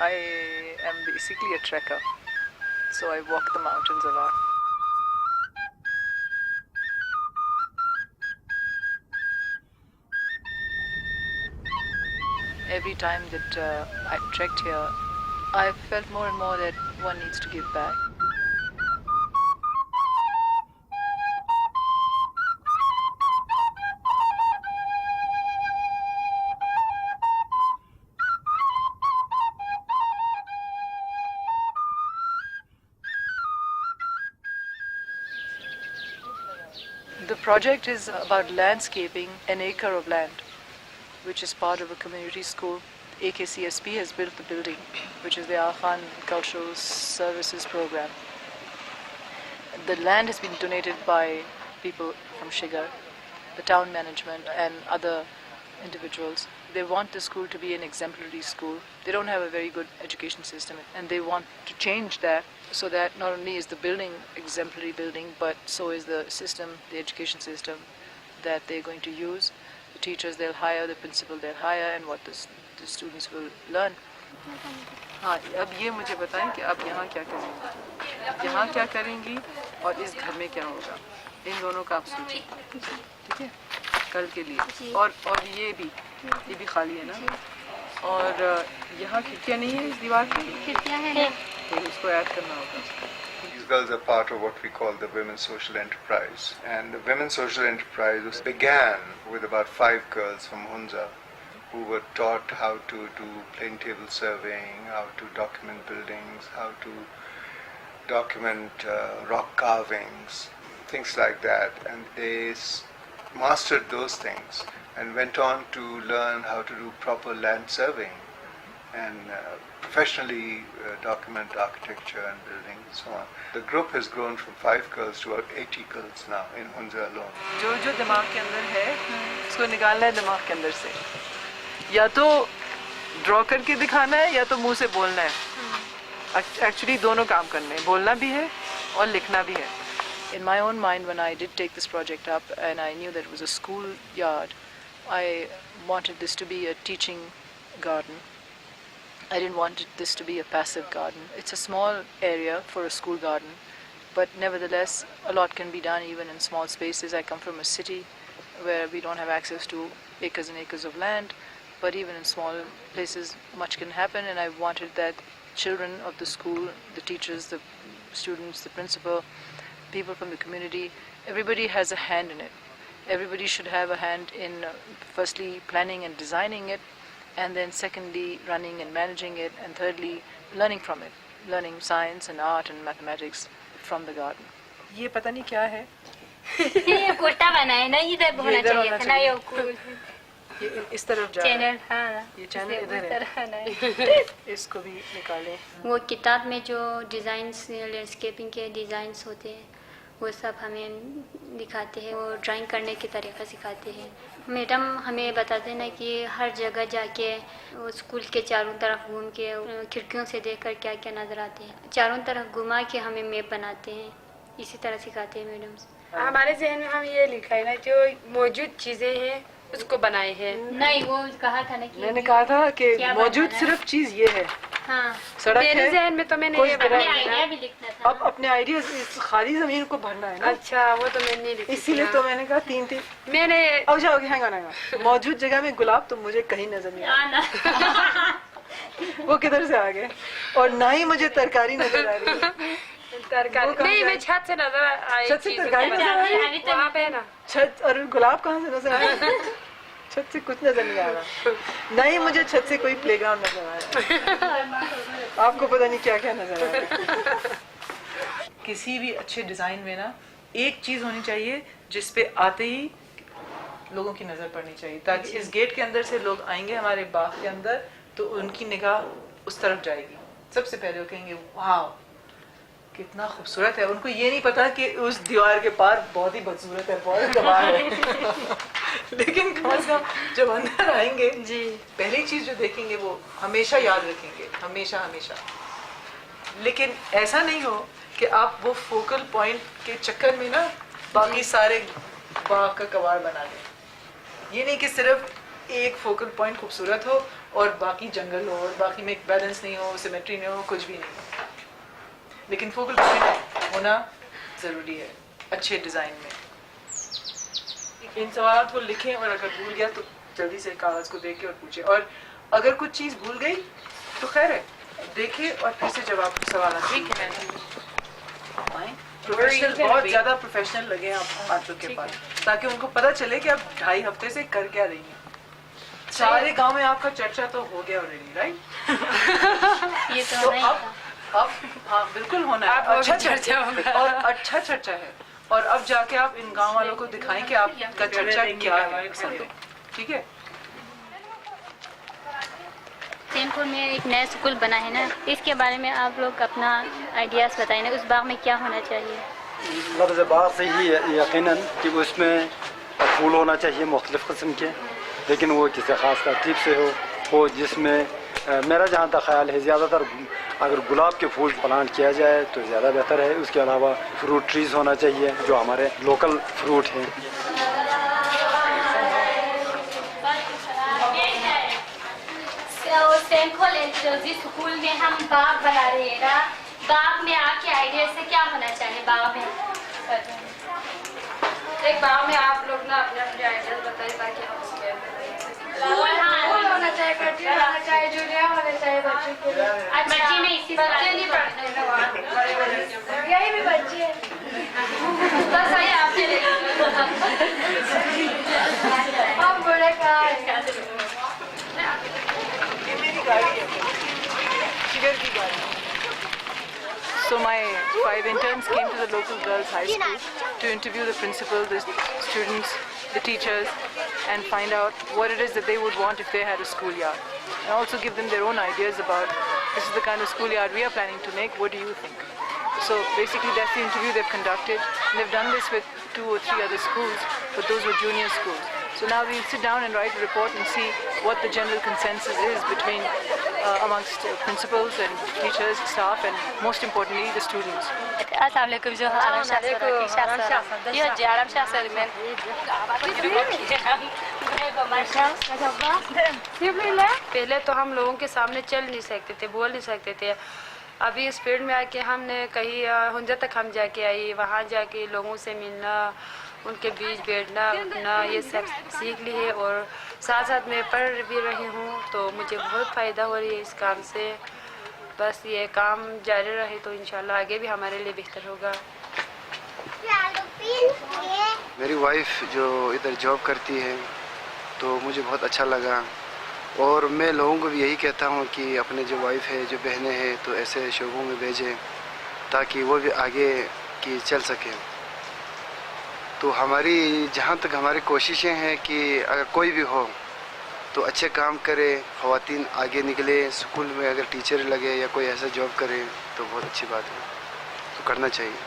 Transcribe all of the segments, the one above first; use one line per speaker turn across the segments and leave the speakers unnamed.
I am basically a trekker, so I walk the mountains a lot. Every time that I trekked here, I felt more and more that one needs to give back. The project is about landscaping an acre of land, which is part of a community school. AKCSP has built the building, which is the Aga Khan Cultural Services Program. The land has been donated by people from Shigar, the town management and other individuals. They want the school to be an exemplary school. They don't have a very good education system, and they want to change that so that not only is the building exemplary building, but so is the system, the education system that they're going to use. The teachers they'll hire, the principal they'll hire, and what the students will learn. हाँ, अब ये मुझे बताएं कि आप यहाँ क्या करेंगी, यहाँ क्या करेंगी और इस घर में क्या होगा, इन दोनों का आप सोचिए, ठीक है, कल के लिए। और ये भी खाली है ना, और यहाँ खिड़कियाँ नहीं है इस दीवार पे,
खिड़कियाँ हैं,
तो इसको ऐड करना होगा।
These girls are part of what we call the Women's Social Enterprise, and the Women's Social Enterprise began with about 5 girls from Hunza who were taught how to do plane table surveying, how to document buildings, how to document rock carvings, things like that, and they mastered those things and went on to learn how to do proper land surveying and professionally document architecture and building and so on. The group has grown from 5 girls to about 80 girls now in Hunza alone. जो
दिमाग के अंदर है उसको निकालना है दिमाग के अंदर से, या तो ड्रॉ करके दिखाना है या तो मुंह से बोलना है। एक्चुअली दोनों काम करने हैं, बोलना भी है और लिखना भी है। In my own mind, when I did take this project up and I knew that it was a school yard, I wanted this to be a teaching garden. I didn't want this to be a passive garden. It's a small area for a school garden, but nevertheless, a lot can be done even in small spaces. I come from a city where we don't have access to acres and acres of land, but even in small places, much can happen, and I wanted that children of the school, the teachers, the students, the principal, people from the community, everybody has a hand in it. Everybody should have a hand in firstly planning and designing it, and then secondly running and managing it, and thirdly learning from it, learning science and art and mathematics from the garden. ये पता नहीं क्या है?
ये कोटा बना है ना, इधर होना चाहिए था ना,
ये इस तरफ जा
चैनल, हाँ,
ये चैनल इधर है, इसको भी निकालें।
वो किताब में जो डिज़ाइंस, लैंडस्केपिंग के डिज़ाइंस होते हैं, वो सब हमें दिखाते हैं, वो ड्राइंग करने की तरीका सिखाते हैं। मैडम हमें बताते हैं ना कि हर जगह जाके वो स्कूल के चारों तरफ घूम के खिड़कियों से देखकर क्या क्या नज़र आते हैं, चारों तरफ घुमा के हमें मैप बनाते हैं, इसी तरह सिखाते हैं मैडम।
हमारे जहन में हम ये लिखा है ना, जो मौजूद चीज़ें हैं उसको बनाए हैं।
नहीं, वो कहा था ना कि
मैंने कहा था कि मौजूद सिर्फ चीज ये है।
हाँ,
सड़क
मेरे
है,
जहन में तो मैंने ये
अपने आइडिया भी लिखना था।
अब अपने आइडिया इस खाली जमीन को भरना है ना।
अच्छा, वो तो मैंने नहीं लिखी।
इसीलिए तो मैंने कहा तीन
मैंने
अब जाओगे हैंग मौजूद जगह में गुलाब तो मुझे कहीं नजर नहीं आया। वो किधर से आ गए, और ना ही मुझे तरकारी नजर आ रही है।
तरकारी नहीं, मैं छत से नजर आई,
छत से तरकारी नजर आ रही है,
वहाँ पे ना
छत, और गुलाब कहाँ से नजर आ रहा है? छत से कुछ नजर नहीं आ रहा, नहीं मुझे छत से कोई प्लेग्राउंड नजर आ रहा, आपको पता नहीं क्या क्या नजर आ रहा है। किसी भी अच्छे डिजाइन में ना एक चीज होनी चाहिए जिसपे आते ही लोगों की नजर पड़नी चाहिए, ताकि इस गेट के अंदर से लोग आएंगे हमारे बाग के अंदर तो उनकी निगाह उस तरफ जाएगी। सबसे पहले वो कहेंगे वाह कितना खूबसूरत है, उनको ये नहीं पता कि उस दीवार के पार बहुत ही बदसूरत है, बहुत कमाल है। लेकिन कम से कम जब अंदर आएंगे जी, पहली चीज जो देखेंगे वो हमेशा याद रखेंगे, हमेशा हमेशा। लेकिन ऐसा नहीं हो कि आप वो फोकल पॉइंट के चक्कर में ना बाकी सारे बाग का कबाड़ बना दें। ये नहीं कि सिर्फ एक फोकल पॉइंट खूबसूरत हो और बाकी जंगल हो और बाकी में बैलेंस नहीं हो, सिमेट्री नहीं हो, कुछ भी नहीं हो। लेकिन फोकल पॉइंट होना ज़रूरी है अच्छे डिज़ाइन में। इन सवाल को लिखें और अगर भूल गया तो जल्दी से कागज़ को देखें और पूछें, और अगर कुछ चीज़ भूल गई तो खैर है, देखें और फिर से जवाब सवाल प्रोफेशनल, बहुत ज़्यादा प्रोफेशनल लगे आप लोग के पास, ताकि उनको पता चले कि आप 2.5 हफ्ते से कर क्या रही हैं। सारे गांव में आपका चर्चा तो हो गया ऑलरेडी, राइट?
ये तो नहीं
अब हाँ बिल्कुल होना है, अच्छा चर्चा होगा और अच्छा चर्चा है, और अब जाके आप इन गांव वालों को दिखाएं कि आपका चर्चा क्या है असल में, ठीक है?
चैनपुर में एक नया स्कूल बना है ना, इसके बारे में आप लोग अपना आइडियाज़ बताएं ना, उस बाग में क्या होना चाहिए?
लफ्ज़ बाग से ही यकीनन कि उसमें फूल होना चाहिए मुख्तलिफ़ किस्म के, लेकिन वो किसी ख़ास तरतीब से हो जिसमें मेरा जहाँ तक ख्याल है ज़्यादातर अगर गुलाब के फूल प्लांट किया जाए तो ज़्यादा बेहतर है। उसके अलावा फ्रूट ट्रीज़ होना चाहिए जो हमारे लोकल फ्रूट हैं।
जिस स्कूल में हम बाग बना रहे हैं ना, बाग में आपके आइडिया से क्या होना चाहिए? बाग में
एक बाग में आप लोग ना अपने अपने आइडियाज बताइए ताकि हम उसमें
फूल
होना चाहिए, कटिंग होना चाहिए, झूलिया होने चाहिए बच्चों के लिए।
बच्चे में इसी
बच्चे नहीं पढ़ते ना वहाँ, बड़े यही भी बच्चे हैं।
बस वही आपने
हम बड़े कहाँ हैं?
ये मेरी गाड़ी है, शिगर की गाड़ी। So my 5 interns came to the local girls' high school to interview the principal, the students, the teachers, and find out what it is that they would want if they had a schoolyard, and also give them their own ideas about this is the kind of schoolyard we are planning to make. What do you think? So basically, that's the interview they've conducted, and they've done this with 2 or 3 other schools, but those were junior schools. So now we'll sit down and write a report and see what the general consensus is between amongst principals and teachers, staff, and most importantly the students.
Assalamualaikum Johan.
पहले तो हम लोगों के सामने चल नहीं सकते थे, बोल नहीं सकते थे। अभी इस फील्ड में आके हमने कहीं हुंजा तक हम जाके आई, वहाँ जाके लोगों से मिलना, उनके बीच बैठना उठना, ये सब सीख ली है, और साथ साथ मैं पढ़ भी रही हूँ, तो मुझे बहुत फ़ायदा हो रही है इस काम से। बस ये काम जारी रहे तो इंशाल्लाह आगे भी हमारे लिए बेहतर होगा।
मेरी वाइफ जो इधर जॉब करती है तो मुझे बहुत अच्छा लगा, और मैं लोगों को भी यही कहता हूँ कि अपने जो वाइफ है, जो बहनें हैं, तो ऐसे शोबों में भेजें ताकि वो भी आगे की चल सकें। तो हमारी जहाँ तक हमारी कोशिशें हैं कि अगर कोई भी हो तो अच्छे काम करे, ख़वातीन आगे निकले, स्कूल में अगर टीचर लगे या कोई ऐसा जॉब करे तो बहुत अच्छी बात है, तो करना चाहिए।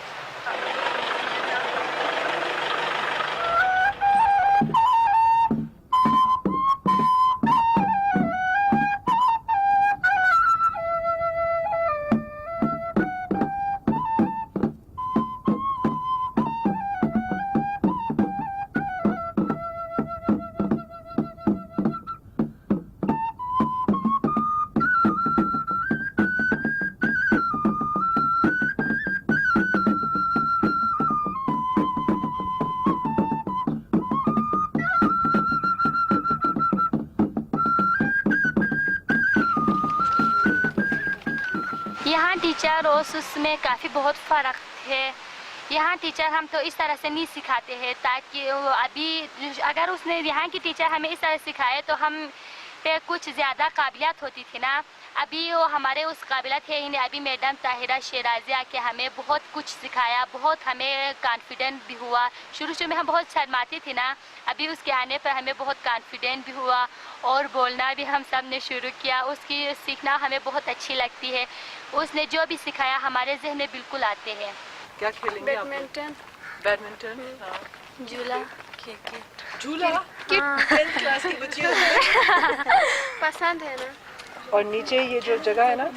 यहाँ टीचर और उसमें काफ़ी बहुत फ़र्क है। यहाँ टीचर हम तो इस तरह से नहीं सिखाते हैं ताकि अभी अगर उसने यहाँ की टीचर हमें इस तरह सिखाए तो हम पे कुछ ज़्यादा काबिलियत होती थी ना, अभी वो हमारे उस काबिलियत है ही नहीं। अभी मैडम ताहिरा शेराजी आके हमें बहुत कुछ सिखाया, बहुत हमें कॉन्फिडेंट भी हुआ। शुरू में हम बहुत शर्माती थी ना, अभी उसके आने पर हमें बहुत कॉन्फिडेंट भी हुआ और बोलना भी हम सब ने शुरू किया। उसकी सीखना हमें बहुत अच्छी लगती है। उसने जो भी सिखाया हमारे जहन में बिल्कुल आते हैं।
क्या खेलेंगे आप?
बैडमिंटन,
बैडमिंटन,
झूला,
झूला, 10th क्लास की बच्ची हो गई।
पसंद है ना।
और नीचे ये जो जगह है ना,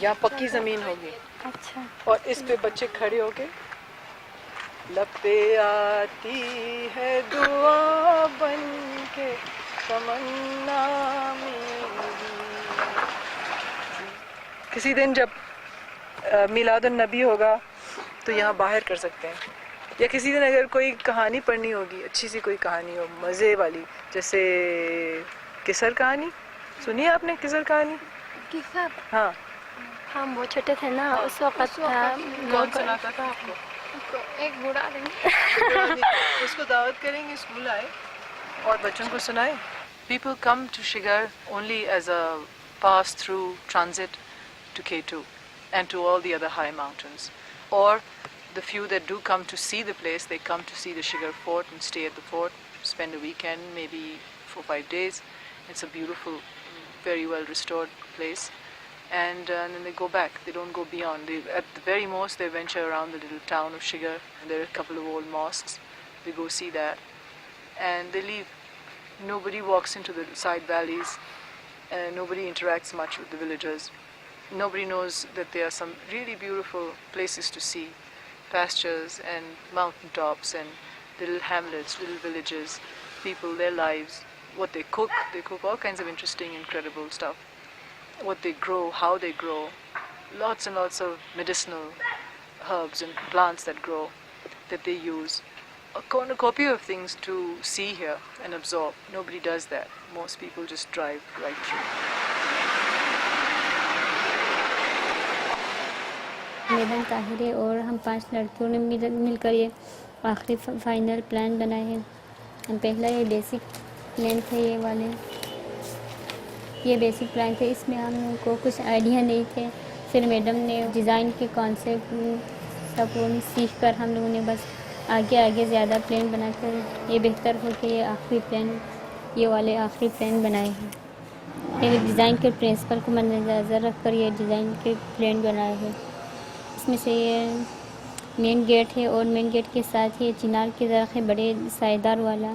यहाँ पक्की जमीन होगी।
अच्छा।
और इस पे बच्चे खड़े होके लब पे आती है दुआ बन के तमन्ना मेरी। किसी दिन जब मिलादुन नबी होगा तो यहाँ बाहर कर सकते हैं, या किसी दिन अगर कोई कहानी पढ़नी होगी, अच्छी सी कोई कहानी हो मज़े वाली, जैसे किसर कहानी सुनी है आपने? किसर कहानी?
किसर?
हाँ,
हम बहुत छोटे थे ना, उस वक्त
कौन सुनाता था आपको?
एक बूढ़ा आदमी।
उसको दावत करेंगे, स्कूल आए और बच्चों को सुनाए। People come to Shigar only as a pass through transit to K2 and to all the other high mountains, or the few that do come to see the place, they come to see the Shigar fort and stay at the fort, spend a weekend, maybe 4-5 days. It's a beautiful, very well restored place, and then they go back. They don't go beyond. At the very most, they venture around the little town of Shigar. There are a couple of old mosques. They go see that, and they leave. Nobody walks into the side valleys, and nobody interacts much with the villagers. Nobody knows that there are some really beautiful places to see, pastures and mountain tops and little hamlets, little villages, people, their lives, what they cook all kinds of interesting, incredible stuff. What they grow, how they grow, lots and lots of medicinal herbs and plants that grow, that they use. A cornucopia of things to see here and absorb. Nobody does that. Most people just drive right through.
Madam Tahir है और हम 5 लड़कियों ने मिलकर ये आखिरी final plan बनाए हैं। पहला ये बेसिक प्लान थे, ये बेसिक प्लान थे, इसमें हमको कुछ आइडिया नहीं थे। फिर मैडम ने डिज़ाइन के कॉन्सेप्ट सब सीख कर हम लोगों ने बस आगे ज़्यादा प्लान बनाकर ये बेहतर हो कि ये आखिरी प्लान, ये वाले आखिरी प्लान बनाए हैं। ये डिज़ाइन के प्रिंसिपल को मद्देनज़र रख कर ये डिज़ाइन के प्लान बनाए हैं। इसमें से ये मेन गेट है और मेन गेट के साथ ये चिनार के दरख्त है, बड़े सायेदार वाला,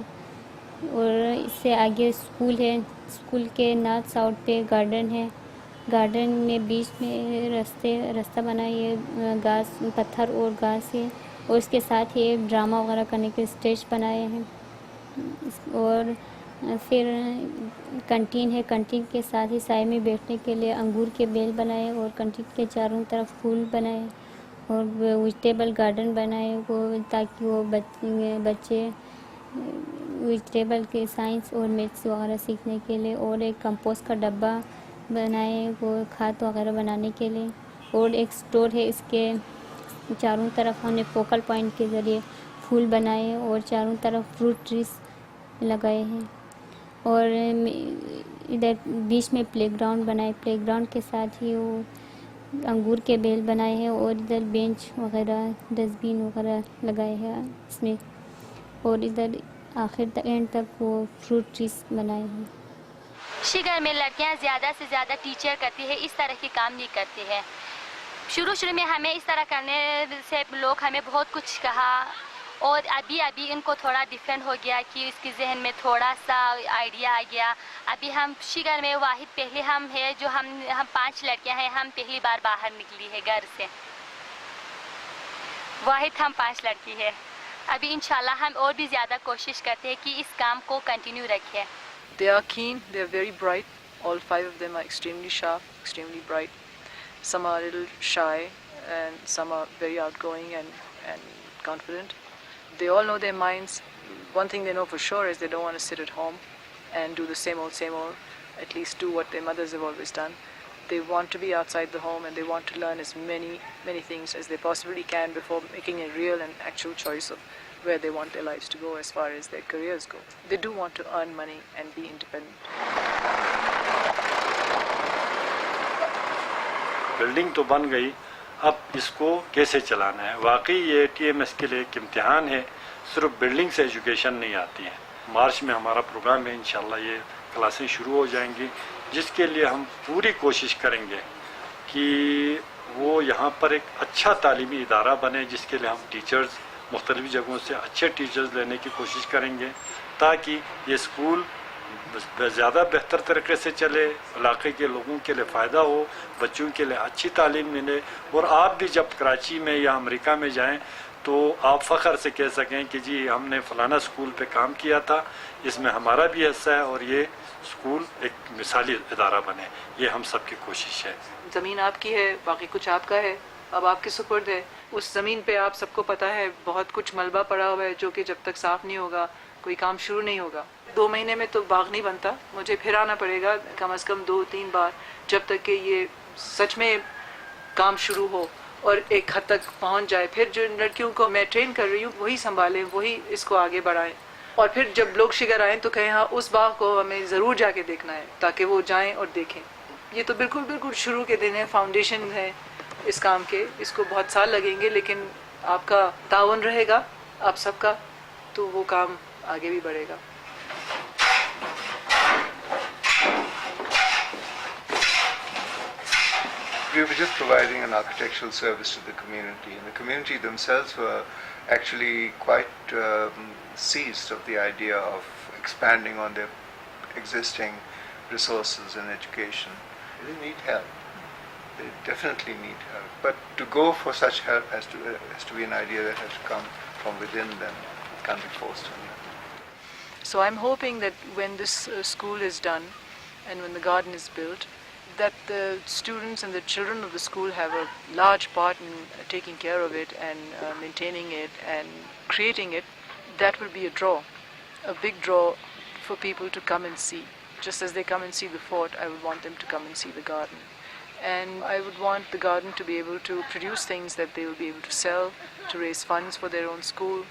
और इससे आगे स्कूल है। स्कूल के नॉर्थ साउथ पे गार्डन है, गार्डन में बीच में रास्ता बना है, घास, पत्थर और घास है, और उसके साथ ये ड्रामा वगैरह करने के स्टेज बनाए हैं। और फिर कंटीन है, कंटीन के साथ ही साए में बैठने के लिए अंगूर के बेल बनाए और कंटीन के चारों तरफ फूल बनाए और वेजिटेबल गार्डन बनाए वो, ताकि वो बच्चे वेजिटेबल के साइंस और मैथ्स वगैरह सीखने के लिए, और एक कंपोस्ट का डब्बा बनाए वो खाद वगैरह बनाने के लिए, और एक स्टोर है, इसके चारों तरफ हमने फोकल पॉइंट के ज़रिए फूल बनाए और चारों तरफ फ्रूट ट्रीज लगाए हैं, और इधर बीच में प्लेग्राउंड बनाए, प्लेग्राउंड के साथ ही वो अंगूर के बेल बनाए हैं, और इधर बेंच वगैरह डस्टबिन वगैरह लगाए हैं इसमें, और इधर आखिर तक एंड तक वो फ्रूट ट्रीज बनाए हैं।
शिगर में लड़कियां ज़्यादा से ज़्यादा टीचर करती है, इस तरह के काम नहीं करती है। शुरू में हमें इस तरह करने से लोग हमें बहुत कुछ कहा, और अभी इनको थोड़ा डिफरेंट हो गया कि इसके जहन में थोड़ा सा आइडिया आ गया। अभी हम शिगर में वाहिद पहले हम है जो हम 5 लड़कियां हैं, हम पहली बार बाहर निकली है घर से, वाहिद हम 5 लड़की है। अभी इंशाल्लाह हम और भी ज़्यादा कोशिश करते हैं कि इस काम को कंटिन्यू रखें।
They are keen, they are very bright. All 5 of them are extremely sharp, extremely bright. Some are a little shy and some are very outgoing and confident. They all know their minds. One thing they know for sure is they don't want to sit at home and do the same old, at least do what their mothers have always done. They want to be outside the home and they want to learn as many things as they possibly can before making a real and actual choice of where they want their lives to go as far as their careers go. They do want to earn money and be independent.
Building तो बन गई, अब इसको कैसे चलाना है। वाकई ये TMS के लिए एक इम्तिहान है, सिर्फ बिल्डिंग से एजुकेशन नहीं आती है। मार्च में हमारा प्रोग्राम है, इंशाल्लाह ये क्लासें शुरू हो जाएंगी, जिसके लिए हम पूरी कोशिश करेंगे कि वो यहाँ पर एक अच्छा तालीमी इदारा बने, जिसके लिए हम टीचर्स मुख्तलिफ़ जगहों से अच्छे टीचर्स लेने की कोशिश करेंगे, ताकि ये स्कूल ज़्यादा बेहतर तरीके से चले, इलाके के लोगों के लिए फ़ायदा हो, बच्चों के लिए अच्छी तालीम मिले, और आप भी जब कराची में या अमेरिका में जाएं तो आप फ़ख्र से कह सकें कि जी हमने फ़लाना स्कूल पे काम किया था, इसमें हमारा भी हिस्सा है और ये स्कूल एक मिसाली इदारा बने। ये हम सब की कोशिश है।
ज़मीन आपकी है, बाकी कुछ आपका है, अब आपके सुपुर्द है। उस ज़मीन पे आप सबको पता है बहुत कुछ मलबा पड़ा हुआ है जो कि जब तक साफ़ नहीं होगा कोई काम शुरू नहीं होगा। 2 महीने में तो बाग नहीं बनता, मुझे फिर आना पड़ेगा कम से कम 2-3 बार जब तक कि ये सच में काम शुरू हो और एक हद तक पहुंच जाए। फिर जो लड़कियों को मैं ट्रेन कर रही हूँ वही संभालें, वही इसको आगे बढ़ाएं, और फिर जब लोग शिगर आएँ तो कहें हाँ उस बाग को हमें ज़रूर जाके देखना है, ताकि वो जाएं और देखें। ये तो बिल्कुल शुरू के दिन है, फाउंडेशन है इस काम के, इसको बहुत साल लगेंगे, लेकिन आपका ताउन रहेगा आप सबका तो वो काम आगे भी बढ़ेगा।
We were just providing an architectural service to the community, and the community themselves were actually quite seized of the idea of expanding on their existing resources in education. They need help. They definitely need help. But to go for such help has to be an idea that has to come from within them. It can't be forced on them.
So I'm hoping that when this school is done and when the garden is built, that the students and the children of the school have a large part in taking care of it and maintaining it and creating it. That will be a draw, a big draw for people to come and see. Just as they come and see the fort, I would want them to come and see the garden. And I would want the garden to be able to produce things that they will be able to sell, to raise funds for their own school,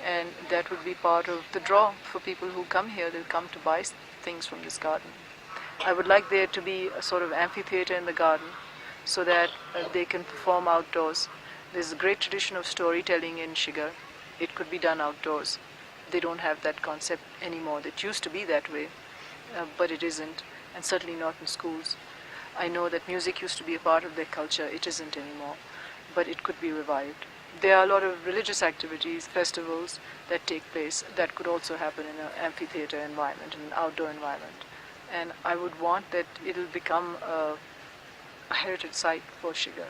and that would be part of the draw for people who come here. They'll come to buy things from this garden. I would like there to be a sort of amphitheater in the garden so that they can perform outdoors. There's a great tradition of storytelling in Shigar. It could be done outdoors. They don't have that concept anymore. It used to be that way, but it isn't, and certainly not in schools. I know that music used to be a part of their culture. It isn't anymore, but it could be revived. There are a lot of religious activities, festivals that take place that could also happen in an amphitheater environment, in an outdoor environment. And I would want that it'll become a heritage site for Shigar.